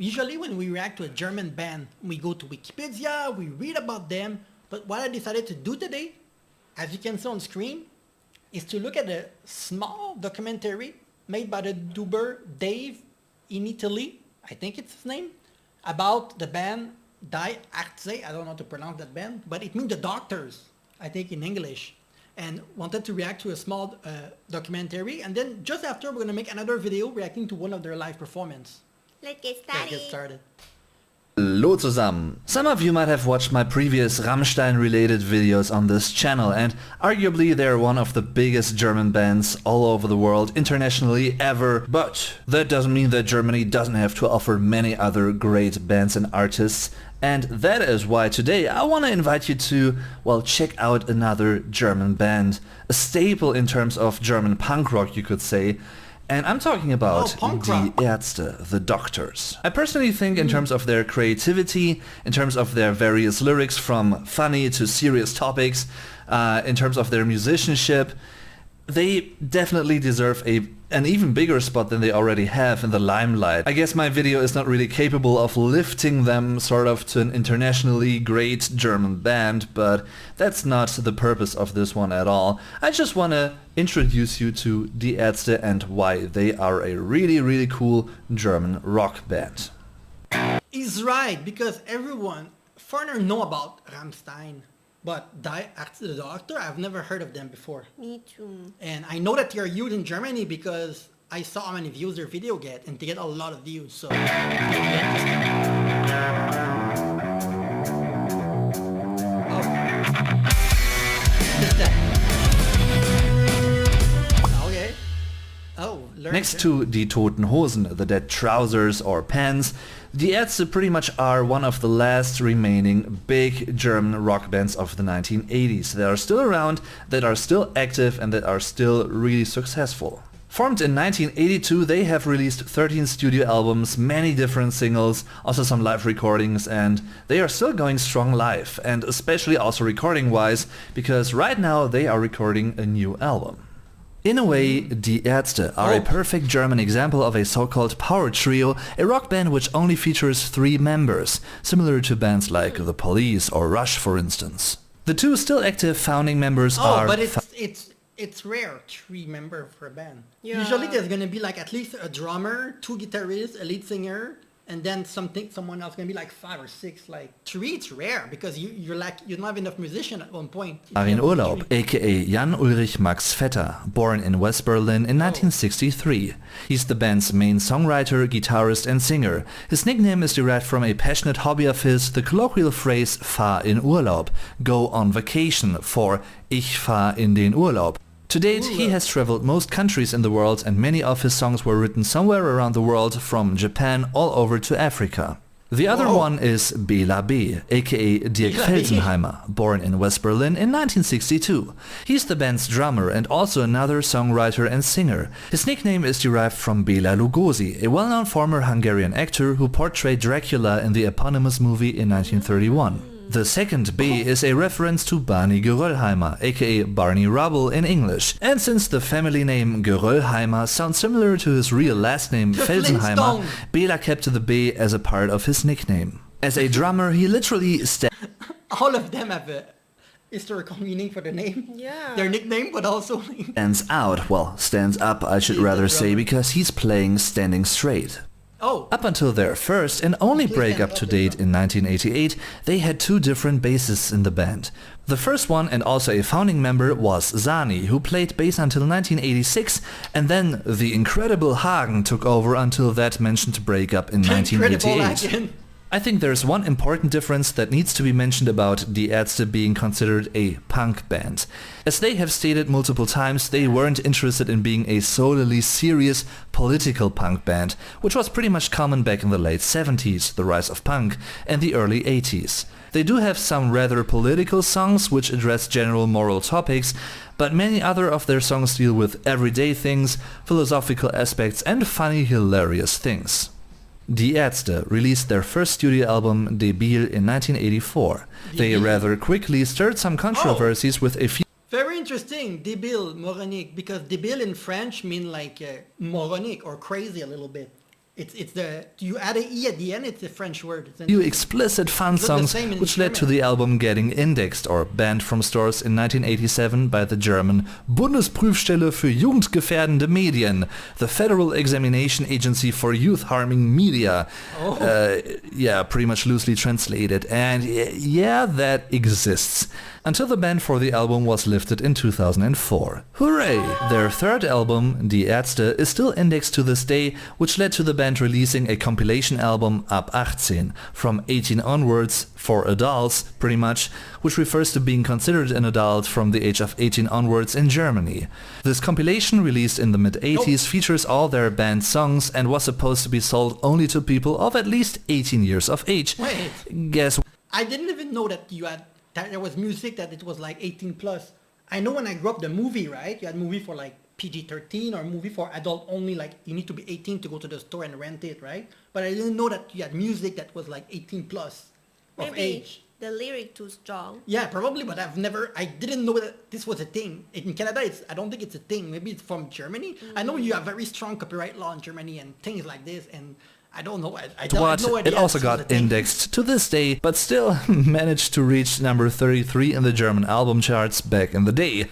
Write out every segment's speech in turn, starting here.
Usually when we react to a German band, we go to Wikipedia, we read about them, but what I decided to do today, as you can see on screen, is to look at a small documentary made by the YouTuber Dave in Italy, I think it's his name, about the band Ärzte, I don't know how to pronounce that band, but it means the doctors, I think in English, and wanted to react to a small documentary, and then just after we're going to make another video reacting to one of their live performances. Let's get Let's get started. Hallo zusammen! Some of you might have watched my previous Rammstein related videos on this channel, and arguably they're one of the biggest German bands all over the world internationally ever, but that doesn't mean that Germany doesn't have to offer many other great bands and artists, and that is why today I want to invite you to, well, check out another German band, a staple in terms of German punk rock you could say. And I'm talking about Die Ärzte, the Doctors. I personally think in terms of their creativity, in terms of their various lyrics from funny to serious topics, in terms of their musicianship, they definitely deserve an even bigger spot than they already have in the limelight. I guess my video is not really capable of lifting them sort of to an internationally great German band, but that's not the purpose of this one at all. I just want to introduce you to Die Ärzte and why they are a really cool German rock band. He's right, because everyone, foreigners know about Rammstein. But Die Ärzte, the Doctor, I've never heard of them before. Me too. And I know that they are huge in Germany because I saw how many views their video get, and they get a lot of views, so... Okay. Oh, next to Die Toten Hosen, the Dead Trousers or Pants, Die Ärzte pretty much are one of the last remaining big German rock bands of the 1980s that are still around, that are still active and that are still really successful. Formed in 1982, they have released 13 studio albums, many different singles, also some live recordings, and they are still going strong live, and especially also recording wise, because right now they are recording a new album. In a way, Die Ärzte are a perfect German example of a so-called power trio, a rock band which only features 3 members, similar to bands like The Police or Rush for instance. The 2 still active founding members are... but it's rare, 3 members for a band. Yeah. Usually there's gonna be like at least a drummer, 2 guitarists, a lead singer, and then someone else gonna be like 5 or 6. Like 3, it's rare because you don't have enough musician at one point. In Urlaub, aka Jan Ulrich Max Vetter, born in West Berlin in 1963. He's the band's main songwriter, guitarist and singer. His nickname is derived from a passionate hobby of his, the colloquial phrase fahr in Urlaub, go on vacation, for ich fahr in den Urlaub. To date, he has traveled most countries in the world and many of his songs were written somewhere around the world, from Japan all over to Africa. The other one is Bela B, aka Dirk Felsenheimer, born in West Berlin in 1962. He's the band's drummer and also another songwriter and singer. His nickname is derived from Bela Lugosi, a well-known former Hungarian actor who portrayed Dracula in the eponymous movie in 1931. The second B is a reference to Barney Geröllheimer, aka Barney Rubble in English. And since the family name Geröllheimer sounds similar to his real last name Felsenheimer, Bela kept the B as a part of his nickname. As a drummer, he literally all of them have a historical meaning for the name. Yeah. Their nickname, but also... stands out, well, stands up I should rather say, because he's playing standing straight. Up until their first and only breakup to date in 1988, they had 2 different bassists in the band. The first one, and also a founding member, was Sani, who played bass until 1986, and then the incredible Hagen took over until that mentioned breakup in 1988. I think there's one important difference that needs to be mentioned about Die Ärzte being considered a punk band. As they have stated multiple times, they weren't interested in being a solely serious political punk band, which was pretty much common back in the late 70s, the rise of punk, and the early 80s. They do have some rather political songs which address general moral topics, but many other of their songs deal with everyday things, philosophical aspects and funny, hilarious things. Die Ärzte released their first studio album Debil in 1984. They rather quickly stirred some controversies with a few... Very interesting, débile, moronique, because débile in French mean like moronic or crazy a little bit. It's the, you add a E at the end, it's a French word. It's Few explicit fun It's not the songs same in which led to German. the album getting indexed or banned from stores in 1987 by the German Bundesprüfstelle für jugendgefährdende Medien, the Federal Examination Agency for Youth Harming Media. Yeah, pretty much loosely translated. And yeah, that exists. Until the ban for the album was lifted in 2004. Hooray! Their third album, Die Ärzte, is still indexed to this day, which led to the band releasing a compilation album Ab 18, from 18 onwards, for adults, pretty much, which refers to being considered an adult from the age of 18 onwards in Germany. This compilation, released in the mid-80s, features all their band songs and was supposed to be sold only to people of at least 18 years of age. Wait. Guess I didn't even know that that there was music that it was like 18 plus. I know when I grew up the movie, right? You had movie for like PG-13 or movie for adult only, like you need to be 18 to go to the store and rent it, right? But I didn't know that you had music that was like 18 plus of Maybe age. the lyric too strong. Yeah, probably, but I didn't know that this was a thing. In Canada, I don't think it's a thing. Maybe it's from Germany. I know you have very strong copyright law in Germany and things like this, and I don't know. I don't what? have no idea It also this was a got thing. indexed to this day, but still managed to reach number 33 in the German album charts back in the day.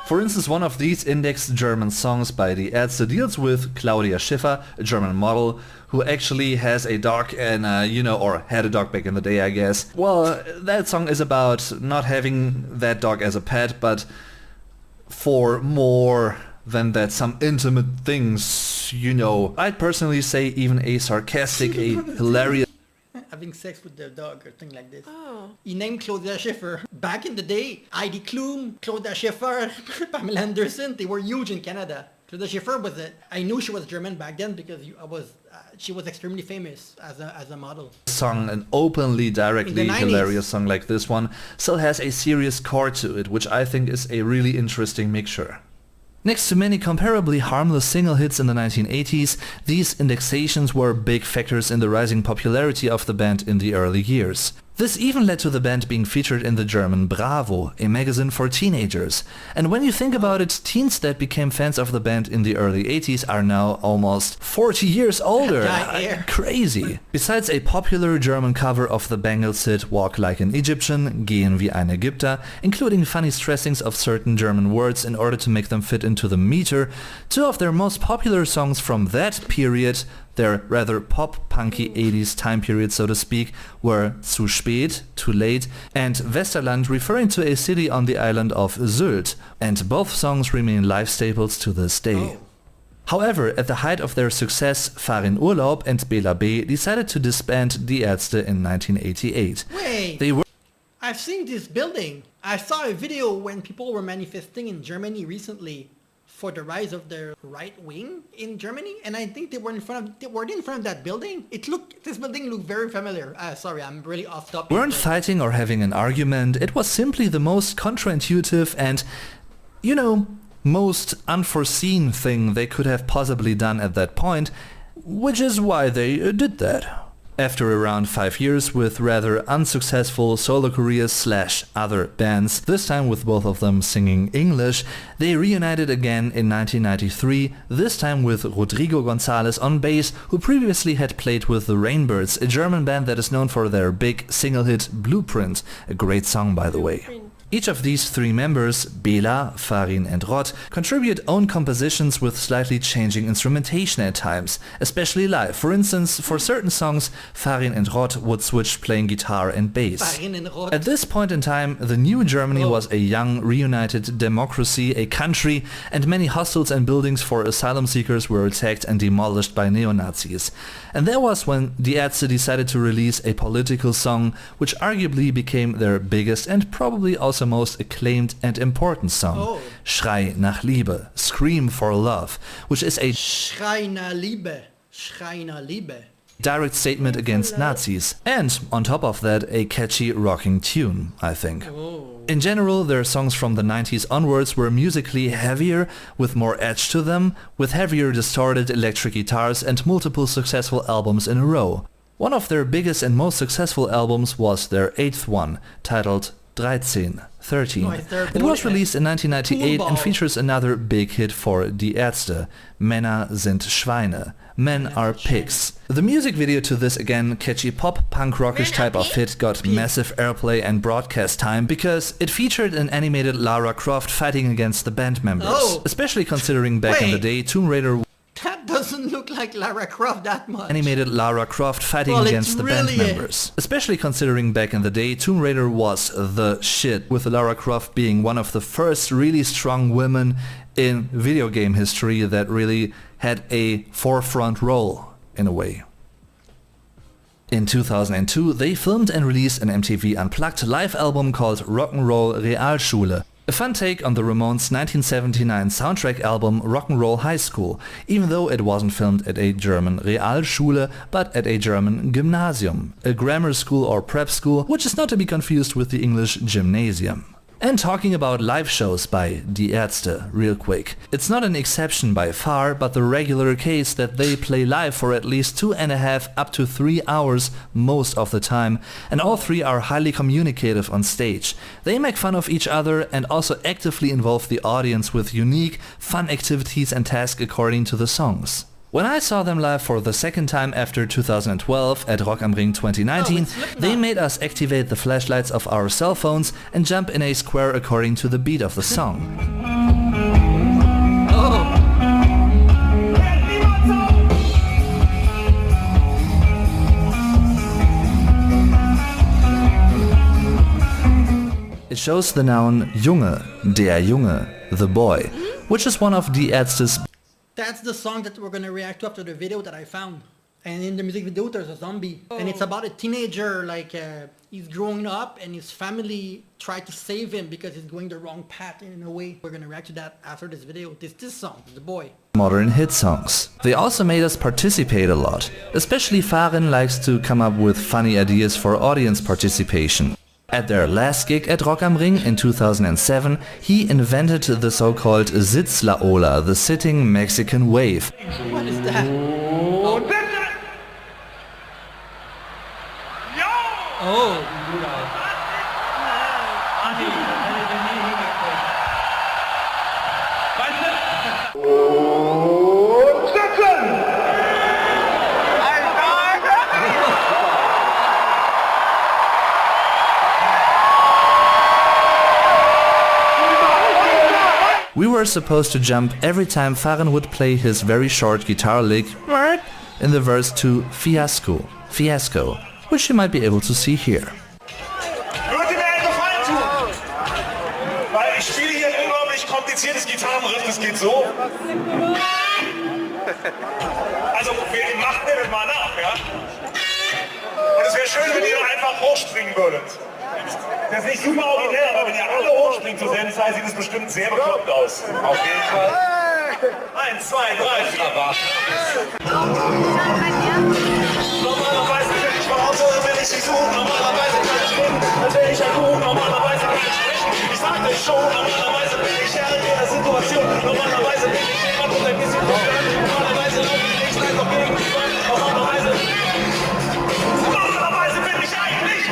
For instance, one of these indexed German songs by Die Ärzte deals with Claudia Schiffer, a German model, who actually has a dog and, or had a dog back in the day, I guess. Well, that song is about not having that dog as a pet, but for more than that, some intimate things, I'd personally say even a sarcastic, a hilarious Having sex with their dog or thing like this. Oh. He named Claudia Schiffer. Back in the day, Heidi Klum, Claudia Schiffer, Pamela Anderson, they were huge in Canada. Claudia Schiffer I knew she was German back then because she was extremely famous as a model. song, an openly, directly In the 90s. hilarious song like this one, still has a serious core to it, which I think is a really interesting mixture. Next to many comparably harmless single hits in the 1980s, these indexations were big factors in the rising popularity of the band in the early years. This even led to the band being featured in the German Bravo, a magazine for teenagers. And when you think about it, teens that became fans of the band in the early 80s are now almost 40 years older. Yeah. Crazy. Besides a popular German cover of the Bangles hit Walk Like an Egyptian, Gehen wie ein Ägypter, including funny stressings of certain German words in order to make them fit into the meter, two of their most popular songs from that period, their rather pop-punky 80s time period, so to speak, were Zu spät, Too late, and Westerland, referring to a city on the island of Sylt, and both songs remain live staples to this day. However, at the height of their success, Fahr in Urlaub and Bela B decided to disband Die Ärzte in 1988. Wait, They were I've seen this building. I saw a video when people were manifesting in Germany recently for the rise of the right wing in Germany, and I think they were in front of that building. This building looked very familiar. Sorry, I'm really off topic. weren't but- fighting or having an argument, it was simply the most counterintuitive and, most unforeseen thing they could have possibly done at that point, which is why they did that. After around 5 years with rather unsuccessful solo careers / other bands, this time with both of them singing English, they reunited again in 1993, this time with Rodrigo González on bass, who previously had played with the Rainbirds, a German band that is known for their big single hit Blueprint, a great song by the way. Each of these three members, Bela, Farin and Rod, contribute own compositions with slightly changing instrumentation at times, especially live. For instance, for certain songs, Farin and Rod would switch playing guitar and bass. Farin and Rod. At this point in time, the new Germany was a young, reunited democracy, a country, and many hostels and buildings for asylum seekers were attacked and demolished by neo-Nazis. And that was when Die Ärzte decided to release a political song, which arguably became their biggest and probably also most acclaimed and important song, Schrei nach Liebe, Scream for Love, which is a Schrei nach Liebe. Schrei nach Liebe. direct statement against Nazis, and on top of that, a catchy rocking tune, I think. In general, their songs from the 90s onwards were musically heavier, with more edge to them, with heavier distorted electric guitars and multiple successful albums in a row. One of their biggest and most successful albums was their 8th one, titled 13. It was released in 1998 and features another big hit for Die Ärzte, Männer sind Schweine, Men Are Pigs. The music video to this again catchy pop-punk rockish type of hit got massive airplay and broadcast time because it featured an animated Lara Croft fighting against the band members. Especially considering back in the day Tomb Raider that doesn't look like Lara Croft that much. Animated Lara Croft fighting against the band members. Especially considering back in the day Tomb Raider was the shit, with Lara Croft being one of the first really strong women in video game history that really had a forefront role in a way. In 2002 they filmed and released an MTV Unplugged live album called Rock'n'Roll Realschule. A fun take on the Ramones' 1979 soundtrack album Rock'n'Roll High School, even though it wasn't filmed at a German Realschule but at a German Gymnasium, a grammar school or prep school, which is not to be confused with the English gymnasium. And talking about live shows by Die Ärzte real quick. It's not an exception by far, but the regular case that they play live for at least 2.5 up to 3 hours most of the time, and all three are highly communicative on stage. They make fun of each other and also actively involve the audience with unique, fun activities and tasks according to the songs. When I saw them live for the second time after 2012 at Rock am Ring 2019, they made us activate the flashlights of our cell phones and jump in a square according to the beat of the song. It shows the noun Junge, der Junge, the boy, which is one of Die Ärzte's. That's the song that we're gonna react to after the video that I found. And in the music video there's a zombie. And it's about a teenager, like he's growing up and his family tried to save him because he's going the wrong path in a way. We're gonna react to that after this video. This song, The Boy. Modern hit songs. They also made us participate a lot. Especially Farin likes to come up with funny ideas for audience participation. At their last gig at Rock am Ring in 2007, he invented the so-called Sitzlaola, the sitting Mexican wave. What is that? Oh. We were supposed to jump every time Farin would play his very short guitar lick in the verse to Fiasco, which you might be able to see here. Würde mir einen Gefallen tun, weil ich spiele hier ein unglaublich kompliziertes Gitarrenriff, das geht so. Also, macht mir das mal nach, ja? Und es wäre schön, wenn ihr einfach hochspringen würdet. Das ist nicht super originell, aber wenn ihr alle hochspringt zur selben Zeit, sieht es bestimmt sehr bekloppt aus. Auf jeden Fall. 1, 2, 3, 4. Normalerweise bin ich Behaupter, wenn ich sie suche. Normalerweise kann ich reden, als wäre ich ein Kuh. Normalerweise kann ich sprechen, ich sag das schon. Normalerweise bin ich Herr in jeder Situation. Normalerweise bin ich jemand und ein bisschen verstört. Normalerweise laufe ich nicht einfach gegen die Wand. Normalerweise bin ich eigentlich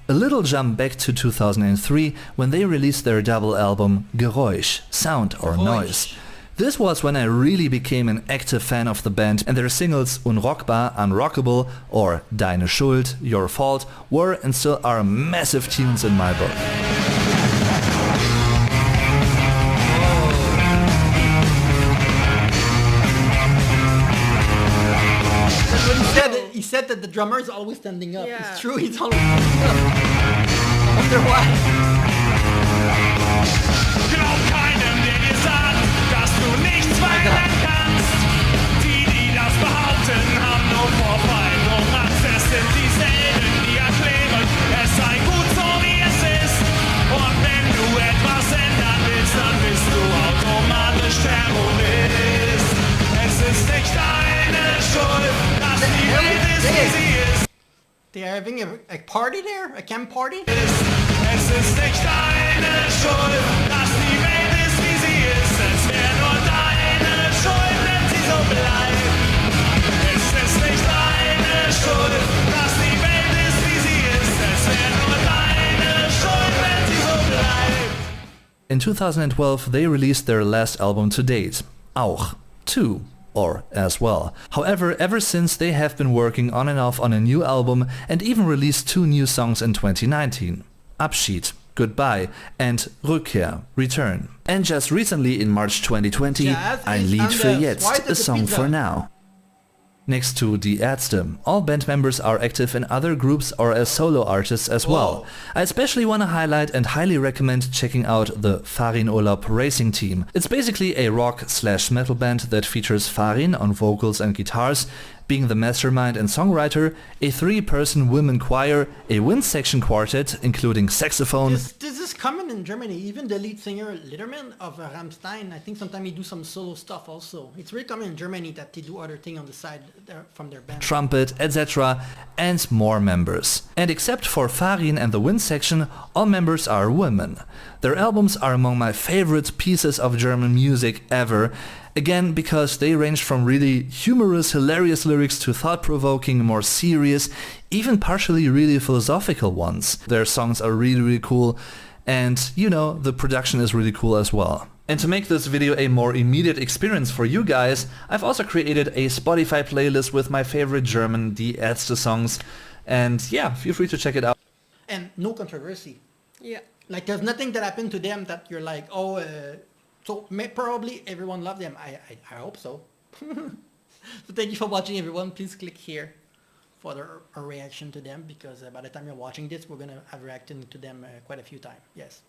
A little jump back to 2003 when they released their double album Geräusch, Sound or Noise. This was when I really became an active fan of the band, and their singles Unrockbar, Unrockable or Deine Schuld, Your Fault were and still are massive tunes in my book. He said that the drummer is always standing up. Yeah. It's true, he's always standing up. I wonder why. Glaub keinem, der dir sagt, dass du nichts verändern kannst. Die das behaupten, haben nur Vorfall und Angst. Es sind dieselben, die erklären, es sei gut so wie es ist. Und wenn du etwas ändern willst, dann bist du automatisch Terrorist. Es ist nicht deine Schuld, dass die Welt ist, wie sie ist. They are having a party there? A camp party? Es ist nicht deine Schuld, dass die Welt ist, wie sie ist. Es wäre nur deine so bleibt. Es ist nicht deine Schuld, dass die Welt ist, wie sie ist. Es wäre nur deine Schuld, wenn sie so bleibt. In 2012 they released their last album to date, Auch, 2, or as well. However, ever since they have been working on and off on a new album and even released 2 new songs in 2019, Abschied, Goodbye, and Rückkehr, Return. And just recently in March 2020, Ein Lied für jetzt, a song for now. Next to Die Ärzte, all band members are active in other groups or as solo artists as well. I especially want to highlight and highly recommend checking out the Farin Urlaub Racing Team. It's basically a rock/metal band that features Farin on vocals and guitars, being the mastermind and songwriter, a 3-person women choir, a wind section quartet including saxophone. This is common in Germany. Even the lead singer Litterman of Rammstein, I think sometimes he do some solo stuff also. It's really common in Germany that they do other thing on the side from their band. Trumpet, etc. and more members. And except for Farin and the wind section, all members are women. Their albums are among my favorite pieces of German music ever. Again, because they range from really humorous, hilarious lyrics to thought-provoking, more serious, even partially really philosophical ones. Their songs are really cool, and you know, the production is really cool as well. And to make this video a more immediate experience for you guys, I've also created a Spotify playlist with my favorite German Die Ärzte songs, and yeah, feel free to check it out. And no controversy. Yeah. Like there's nothing that happened to them that you're like, oh, so probably everyone loved them. I hope so. So thank you for watching, everyone. Please click here for our reaction to them, because by the time you're watching this, we're going to have reacted to them quite a few times. Yes.